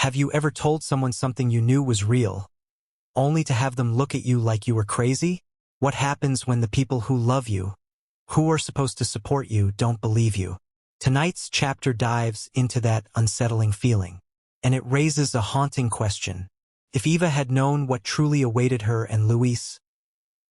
Have you ever told someone something you knew was real, only to have them look at you like you were crazy? What happens when the people who love you, who are supposed to support you, don't believe you? Tonight's chapter dives into that unsettling feeling, and it raises a haunting question. If Eva had known what truly awaited her and Luis,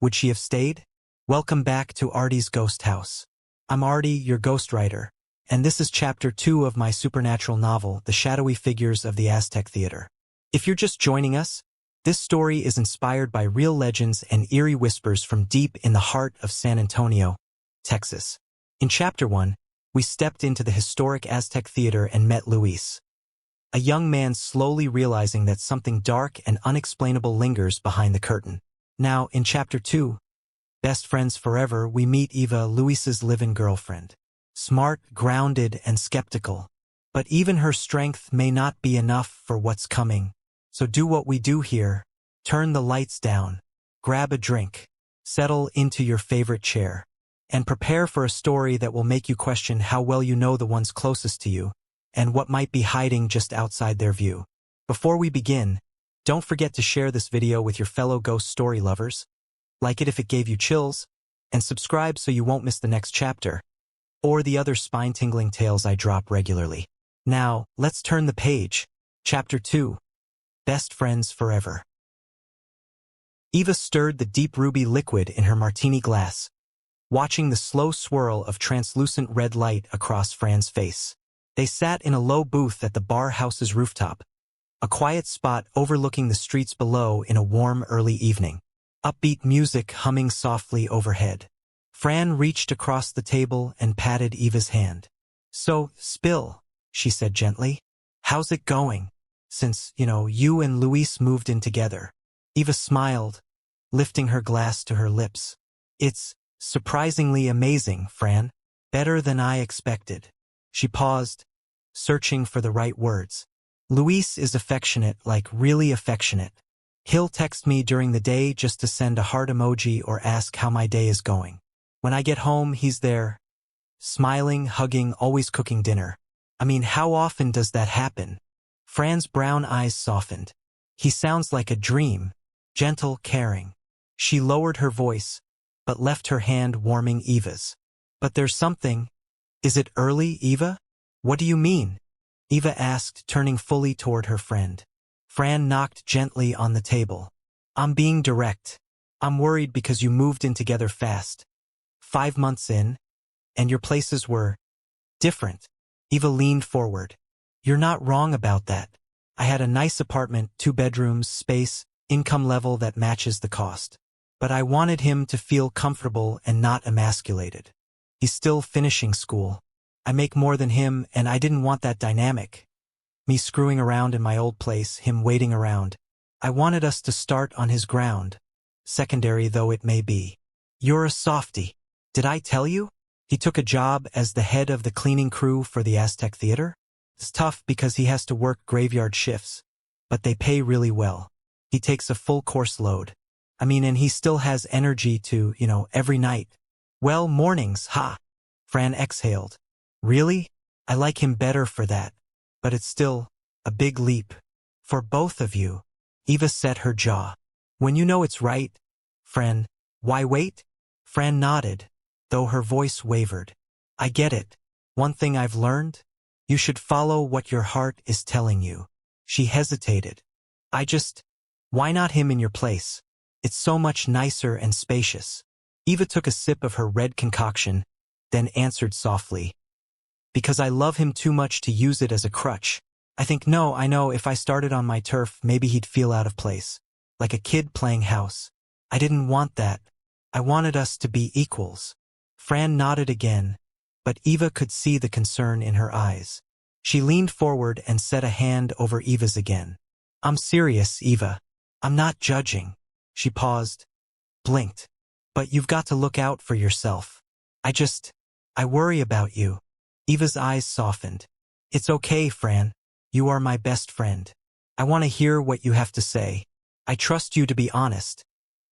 would she have stayed? Welcome back to Artie's Ghost House. I'm Artie, your ghostwriter, and this is Chapter 2 of my supernatural novel, The Shadowy Figures of the Aztec Theater. If you're just joining us, this story is inspired by real legends and eerie whispers from deep in the heart of San Antonio, Texas. In Chapter 1, we stepped into the historic Aztec Theater and met Luis, a young man slowly realizing that something dark and unexplainable lingers behind the curtain. Now, in Chapter 2, Best Friends Forever, we meet Eva, Luis's live-in girlfriend. Smart, grounded, and skeptical. But even her strength may not be enough for what's coming. So do what we do here. Turn the lights down. Grab a drink. Settle into your favorite chair. And prepare for a story that will make you question how well you know the ones closest to you, and what might be hiding just outside their view. Before we begin, don't forget to share this video with your fellow ghost story lovers. Like it if it gave you chills, and subscribe so you won't miss the next chapter, or the other spine-tingling tales I drop regularly. Now, let's turn the page. Chapter 2. Best Friends Forever. Eva stirred the deep ruby liquid in her martini glass, watching the slow swirl of translucent red light across Fran's face. They sat in a low booth at the bar house's rooftop, a quiet spot overlooking the streets below in a warm early evening. Upbeat music humming softly overhead. Fran reached across the table and patted Eva's hand. "So, Spill," she said gently. "How's it going? Since, you and Luis moved in together." Eva smiled, lifting her glass to her lips. "It's surprisingly amazing, Fran. Better than I expected." She paused, searching for the right words. "Luis is affectionate, like really affectionate. He'll text me during the day just to send a heart emoji or ask how my day is going. When I get home, he's there, smiling, hugging, always cooking dinner. I mean, how often does that happen?" Fran's brown eyes softened. "He sounds like a dream, gentle, caring." She lowered her voice, but left her hand warming Eva's. "But there's something. Is it early, Eva?" "What do you mean?" Eva asked, turning fully toward her friend. Fran knocked gently on the table. "I'm being direct. I'm worried because you moved in together fast. 5 months in, and your places were different." Eva leaned forward. "You're not wrong about that. I had a nice apartment, 2 bedrooms, space, income level that matches the cost. But I wanted him to feel comfortable and not emasculated. He's still finishing school. I make more than him, and I didn't want that dynamic. Me screwing around in my old place, him waiting around. I wanted us to start on his ground, secondary though it may be." "You're a softie. Did I tell you? He took a job as the head of the cleaning crew for the Aztec Theater. It's tough because he has to work graveyard shifts, but they pay really well. He takes a full course load. And he still has energy to, every night." "Well, mornings, ha!" Fran exhaled. "Really? I like him better for that. But it's still a big leap. For both of you." Eva set her jaw. "When you know it's right, Fran, why wait?" Fran nodded, though her voice wavered. "I get it. One thing I've learned? You should follow what your heart is telling you." She hesitated. Why not him in your place? It's so much nicer and spacious." Eva took a sip of her red concoction, then answered softly. "Because I love him too much to use it as a crutch. I know if I started on my turf, maybe he'd feel out of place. Like a kid playing house. I didn't want that. I wanted us to be equals." Fran nodded again, but Eva could see the concern in her eyes. She leaned forward and set a hand over Eva's again. "I'm serious, Eva. I'm not judging." She paused, blinked. "But you've got to look out for yourself. I worry about you." Eva's eyes softened. "It's okay, Fran. You are my best friend. I want to hear what you have to say. I trust you to be honest,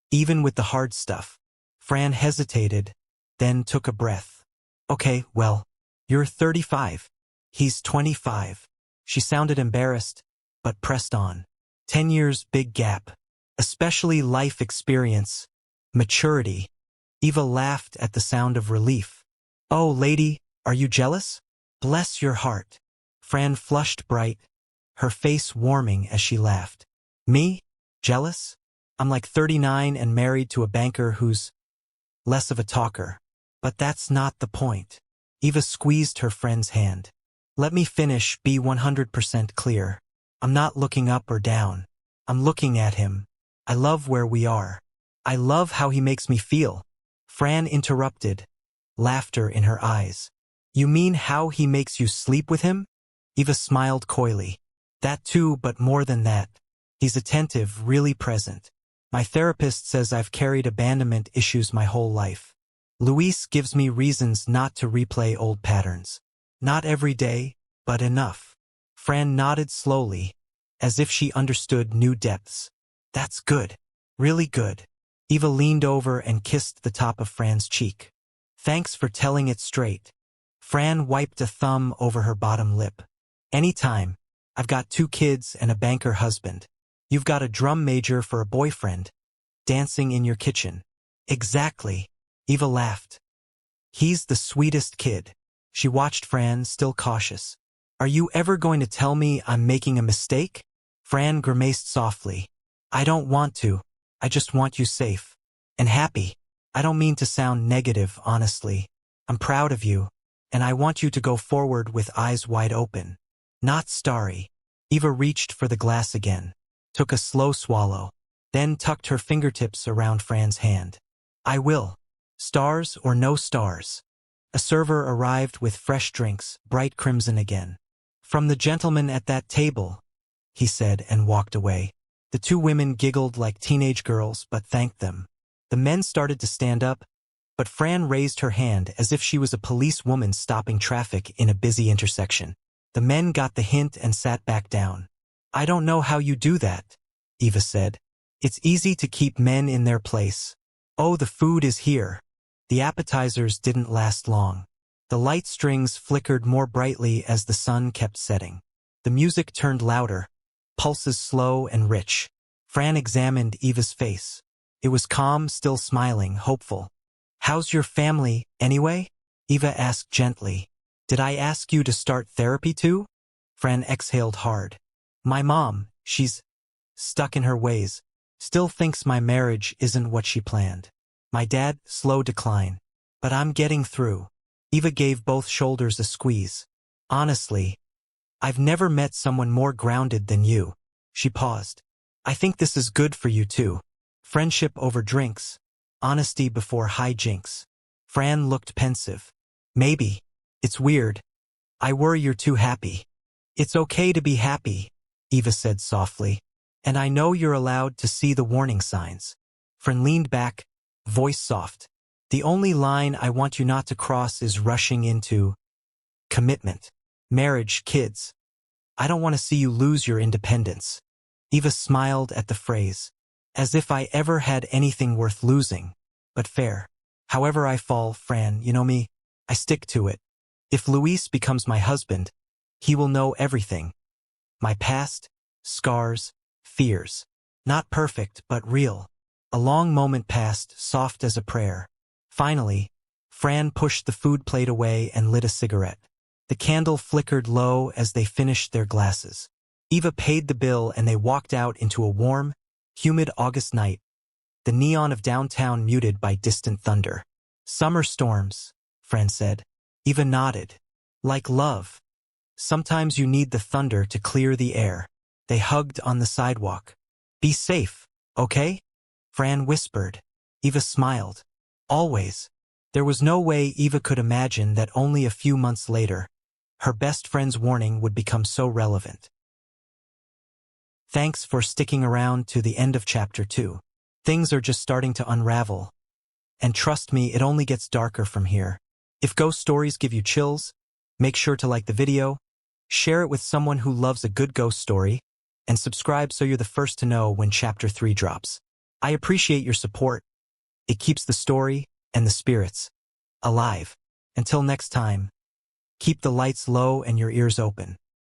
even with the hard stuff." Fran hesitated, then took a breath. "Okay, well, you're 35. He's 25. She sounded embarrassed, but pressed on. 10 years, big gap. Especially life experience. Maturity. Eva laughed at the sound of relief. Oh, lady, are you jealous? Bless your heart. Fran flushed bright, her face warming as she laughed. Me? Jealous? I'm like 39 and married to a banker who's less of a talker. But that's not the point. Eva squeezed her friend's hand. Let me finish, be 100% clear. I'm not looking up or down. I'm looking at him. I love where we are. I love how he makes me feel. Fran interrupted, laughter in her eyes. You mean how he makes you sleep with him? Eva smiled coyly. That too, but more than that. He's attentive, really present. My therapist says I've carried abandonment issues my whole life. Luis gives me reasons not to replay old patterns. Not every day, but enough. Fran nodded slowly, as if she understood new depths. That's good. Really good. Eva leaned over and kissed the top of Fran's cheek. Thanks for telling it straight. Fran wiped a thumb over her bottom lip. Anytime. I've got 2 kids and a banker husband. You've got a drum major for a boyfriend. Dancing in your kitchen. Exactly. Eva laughed. He's the sweetest kid. She watched Fran, still cautious. Are you ever going to tell me I'm making a mistake? Fran grimaced softly. I don't want to. I just want you safe. And happy. I don't mean to sound negative, honestly. I'm proud of you. And I want you to go forward with eyes wide open. Not starry. Eva reached for the glass again. Took a slow swallow. Then tucked her fingertips around Fran's hand. I will. Stars or no stars. A server arrived with fresh drinks, bright crimson again. From the gentleman at that table, he said and walked away. The 2 women giggled like teenage girls but thanked them. The men started to stand up, but Fran raised her hand as if she was a policewoman stopping traffic in a busy intersection. The men got the hint and sat back down. I don't know how you do that, Eva said. It's easy to keep men in their place. Oh, the food is here. The appetizers didn't last long. The light strings flickered more brightly as the sun kept setting. The music turned louder, pulses slow and rich. Fran examined Eva's face. It was calm, still smiling, hopeful. How's your family, anyway? Eva asked gently. Did I ask you to start therapy too? Fran exhaled hard. My mom, she's stuck in her ways. Still thinks my marriage isn't what she planned. My dad, slow decline. But I'm getting through. Eva gave both shoulders a squeeze. Honestly, I've never met someone more grounded than you. She paused. I think this is good for you too. Friendship over drinks. Honesty before hijinks. Fran looked pensive. Maybe. It's weird. I worry you're too happy. It's okay to be happy, Eva said softly. And I know you're allowed to see the warning signs. Fran leaned back, voice soft. The only line I want you not to cross is rushing into commitment. Marriage, kids. I don't want to see you lose your independence. Eva smiled at the phrase. As if I ever had anything worth losing. But fair. However I fall, Fran, you know me, I stick to it. If Luis becomes my husband, he will know everything. My past, scars, fears. Not perfect, but real. A long moment passed, soft as a prayer. Finally, Fran pushed the food plate away and lit a cigarette. The candle flickered low as they finished their glasses. Eva paid the bill and they walked out into a warm, humid August night, the neon of downtown muted by distant thunder. Summer storms, Fran said. Eva nodded. Like love. Sometimes you need the thunder to clear the air. They hugged on the sidewalk. Be safe, okay? Fran whispered. Eva smiled. Always. There was no way Eva could imagine that only a few months later, her best friend's warning would become so relevant. Thanks for sticking around to the end of Chapter 2. Things are just starting to unravel. And trust me, it only gets darker from here. If ghost stories give you chills, make sure to like the video, share it with someone who loves a good ghost story, and subscribe so you're the first to know when Chapter 3 drops. I appreciate your support. It keeps the story and the spirits alive. Until next time, keep the lights low and your ears open.